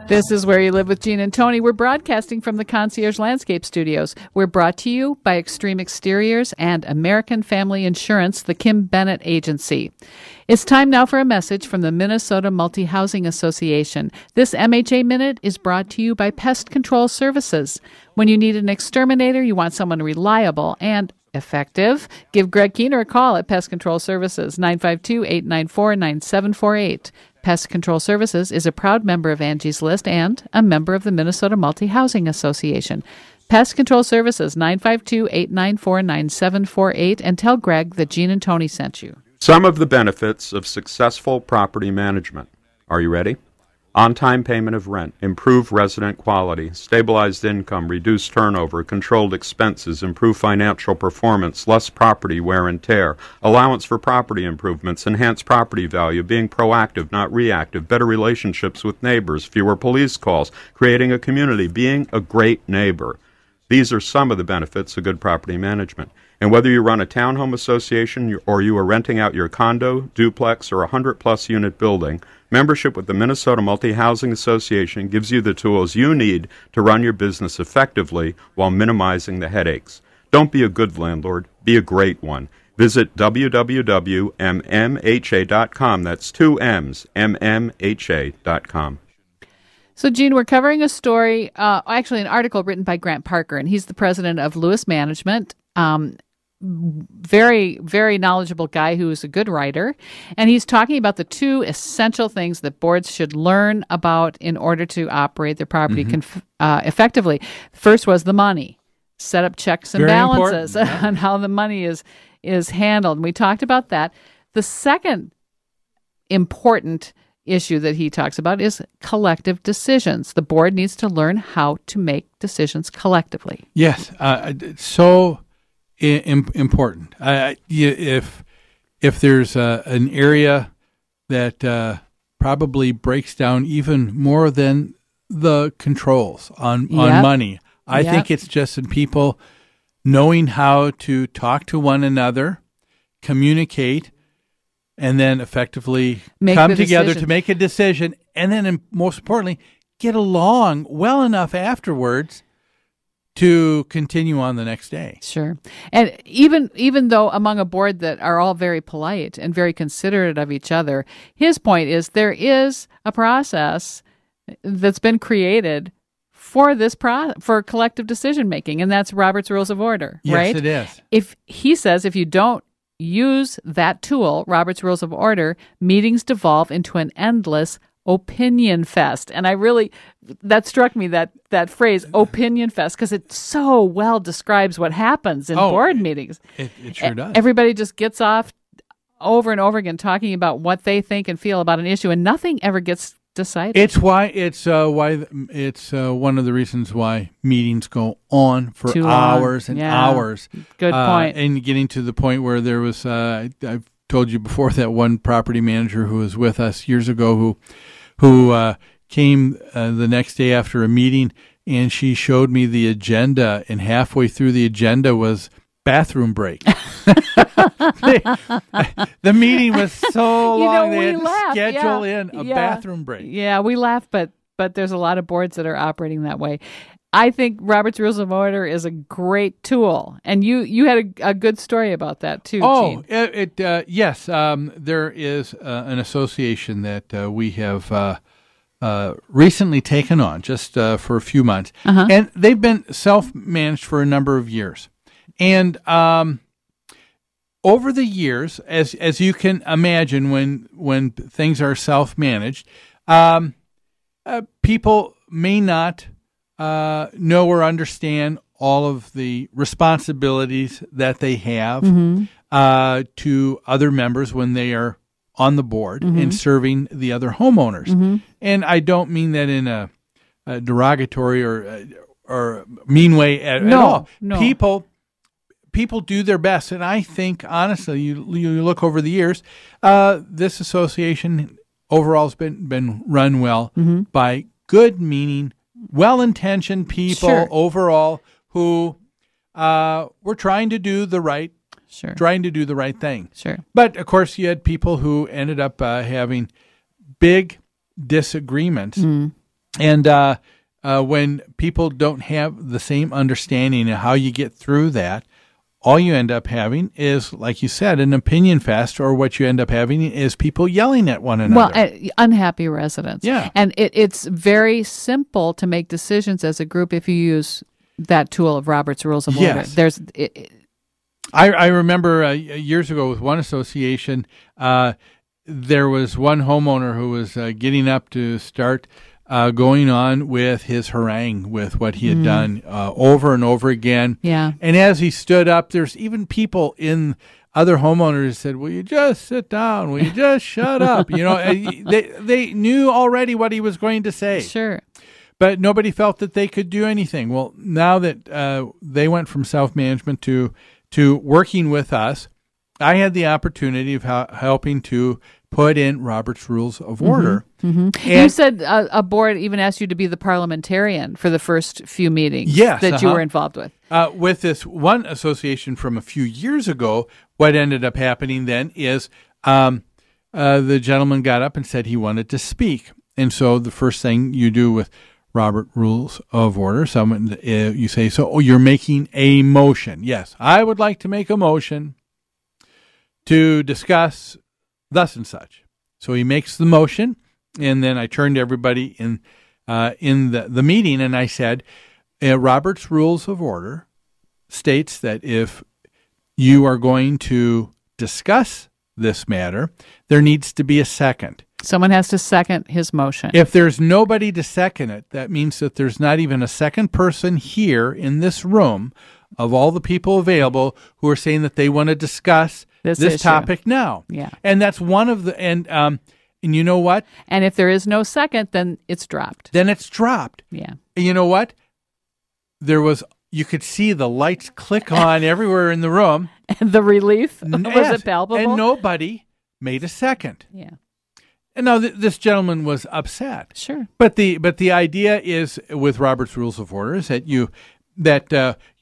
This is Where You Live with Gene and Tony. We're broadcasting from the Concierge Landscape Studios. We're brought to you by Extreme Exteriors and American Family Insurance, the Kim Bennett Agency. It's time now for a message from the Minnesota Multi-Housing Association. This MHA Minute is brought to you by Pest Control Services. When you need an exterminator, you want someone reliable and effective, give Greg Keener a call at Pest Control Services, 952-894-9748. Pest Control Services is a proud member of Angie's List and a member of the Minnesota Multi-Housing Association. Pest Control Services, 952-894-9748, and tell Greg that Gene and Tony sent you. Some of the benefits of successful property management. Are you ready? On-time payment of rent, improved resident quality, stabilized income, reduced turnover, controlled expenses, improved financial performance, less property wear and tear, allowance for property improvements, enhanced property value, being proactive, not reactive, better relationships with neighbors, fewer police calls, creating a community, being a great neighbor. These are some of the benefits of good property management. And whether you run a townhome association or you are renting out your condo, duplex, or 100-plus unit building, membership with the Minnesota Multi-Housing Association gives you the tools you need to run your business effectively while minimizing the headaches. Don't be a good landlord, be a great one. Visit www.mmha.com. That's two M's, mmha.com. So, Gene, we're covering a story, actually an article written by Grant Parker, and he's the president of Lewis Management. Very, very knowledgeable guy who is a good writer. And he's talking about the two essential things that boards should learn about in order to operate their property effectively. First was the money. Set up checks and very balances on how the money is handled. And we talked about that. The second important issue that he talks about is collective decisions. The board needs to learn how to make decisions collectively. Yes, so important. If there's an area that probably breaks down even more than the controls on money, I think it's just in people knowing how to talk to one another, communicate, and then effectively come together to make a decision, and then, most importantly, get along well enough afterwards to continue on the next day. Sure. And even though among a board that are all very polite and very considerate of each other, his point is there is a process that's been created for this for collective decision making, and that's Robert's Rules of Order, right? Yes, it is. If he says if you don't use that tool, Robert's Rules of Order, meetings devolve into an endless opinion fest. And that struck me, that phrase, opinion fest, because it so well describes what happens in board meetings. It sure does. Everybody just gets off over and over again talking about what they think and feel about an issue, and nothing ever gets decided. It's one of the reasons why meetings go on for Too hours long. and hours. Good point. And getting to the point where there was, I've told you before, that one property manager who was with us years ago who came the next day after a meeting, and she showed me the agenda, and halfway through the agenda was bathroom break. The meeting was so long they had to schedule in a bathroom break. Yeah, we laugh, but there's a lot of boards that are operating that way. I think Robert's Rules of Order is a great tool, and you had a good story about that too. Oh, Gene. Yes. There is an association that we have recently taken on just for a few months, and they've been self-managed for a number of years. And over the years, as you can imagine, when things are self-managed, people may not know or understand all of the responsibilities that they have to other members when they are on the board and serving the other homeowners. And I don't mean that in a derogatory or mean way at all. No. People do their best, and I think, honestly, you look over the years, this association overall has been run well by good-meaning, well-intentioned people overall who were trying to do the right thing. Sure. But of course, you had people who ended up having big disagreements And when people don't have the same understanding of how you get through that, all you end up having is, like you said, an opinion fest, or what you end up having is people yelling at one another. Well, unhappy residents. Yeah. And it's very simple to make decisions as a group if you use that tool of Robert's Rules of Order. Yes. I remember years ago with one association, there was one homeowner who was getting up to start going on with his harangue with what he had done over and over again. Yeah. And as he stood up, there's even people in other homeowners said, "Will you just sit down? Will you just shut up?" They knew already what he was going to say. Sure. But nobody felt that they could do anything. Well, now that they went from self-management to working with us, I had the opportunity of helping to put in Robert's Rules of Order. Mm-hmm. You said a board even asked you to be the parliamentarian for the first few meetings that you were involved with. With this one association from a few years ago, what ended up happening then is the gentleman got up and said he wanted to speak. And so the first thing you do with Robert Rules of Order, you say, you're making a motion. Yes, I would like to make a motion to discuss thus and such. So he makes the motion, and then I turned to everybody in the meeting, and I said, Robert's Rules of Order states that if you are going to discuss this matter, there needs to be a second. Someone has to second his motion. If there's nobody to second it, that means that there's not even a second person here in this room of all the people available who are saying that they want to discuss this topic now. Yeah. And that's one of the, and you know what? And if there is no second, then it's dropped. Then it's dropped. Yeah. And you know what? You could see the lights click on everywhere in the room. And the relief, was it palpable? And nobody made a second. Yeah. And now this gentleman was upset. Sure. But the idea is with Robert's Rules of Order is that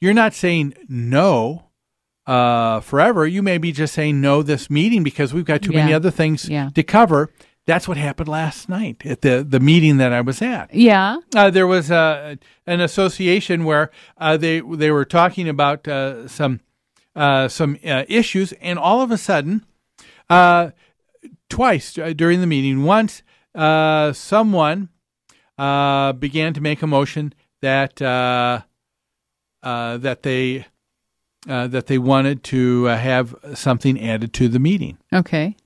you're not saying no forever. You may be just saying no this meeting because we've got too many other things to cover. That's what happened last night at the meeting that I was at. Yeah. There was an association where they were talking about some issues, and all of a sudden, twice during the meeting, once someone began to make a motion that they wanted to have something added to the meeting. Okay.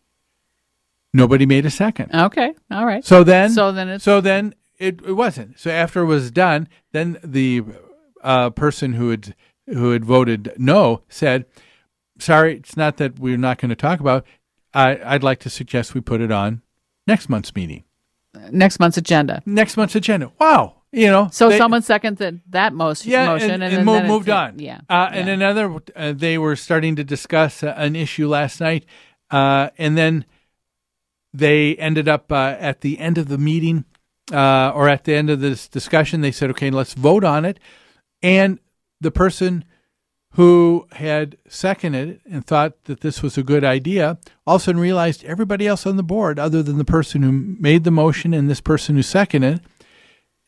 Nobody made a second. Okay. All right. So then it wasn't. So after it was done, then the person who had voted no said, "Sorry, it's not that we're not going to talk about. I'd like to suggest we put it on next month's meeting, next month's agenda." Wow. So someone seconded that motion, and then moved on. Yeah. And another, they were starting to discuss an issue last night, and then they ended up at the end of the meeting, or at the end of this discussion, they said, "Okay, let's vote on it." And the person who had seconded it and thought that this was a good idea all of a sudden realized everybody else on the board, other than the person who made the motion and this person who seconded it,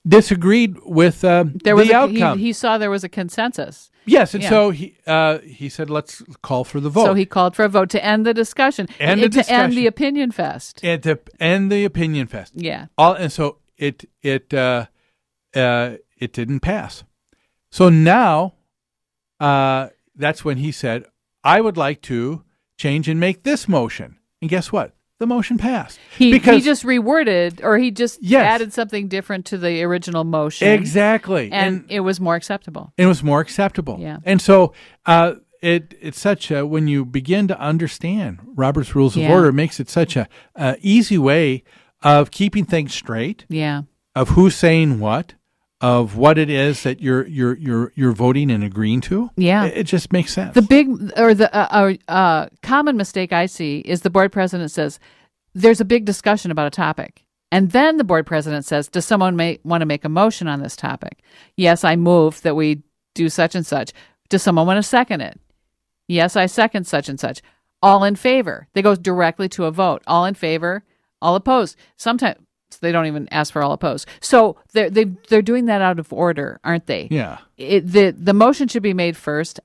disagreed with the outcome. He saw there was a consensus. Yes, and so he said, "Let's call for the vote." So he called for a vote to end the discussion, to end the opinion fest, and to end the opinion fest. Yeah. And so it didn't pass. So now, that's when he said, "I would like to change and make this motion." And guess what? The motion passed. He just reworded, or he just added something different to the original motion. Exactly. And it was more acceptable. Yeah. And so it's such a, when you begin to understand Robert's Rules of Order, it makes it such a easy way of keeping things straight. Yeah. Of who's saying what, of what it is that you're voting and agreeing to. Yeah. It just makes sense. The common mistake I see is the board president says, there's a big discussion about a topic. And then the board president says, does someone want to make a motion on this topic? Yes, I move that we do such and such. Does someone want to second it? Yes, I second such and such. All in favor. They go directly to a vote. All in favor, all opposed. Sometimes So they don't even ask for all opposed. So they're doing that out of order, aren't they? Yeah. The motion should be made first,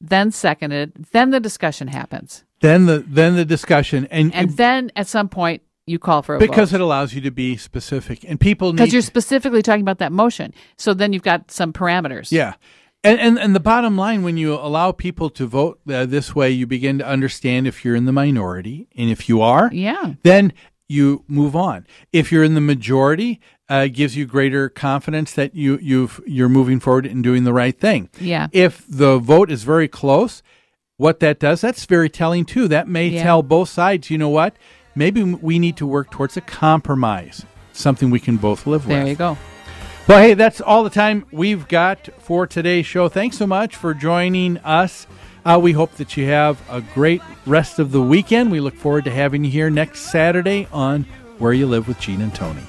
then seconded, then the discussion happens. Then the discussion. And then at some point you call for a because vote. it allows you to be specific. And people need... Because you're specifically talking about that motion. So then you've got some parameters. Yeah. And the bottom line, when you allow people to vote this way, you begin to understand if you're in the minority. And if you are, then you move on. If you're in the majority, it gives you greater confidence that you're moving forward and doing the right thing. Yeah. If the vote is very close, what that does, that's very telling too. That may tell both sides, you know what, maybe we need to work towards a compromise, something we can both live with. There you go. Well, hey, that's all the time we've got for today's show. Thanks so much for joining us. We hope that you have a great rest of the weekend. We look forward to having you here next Saturday on Where You Live with Gene and Tony.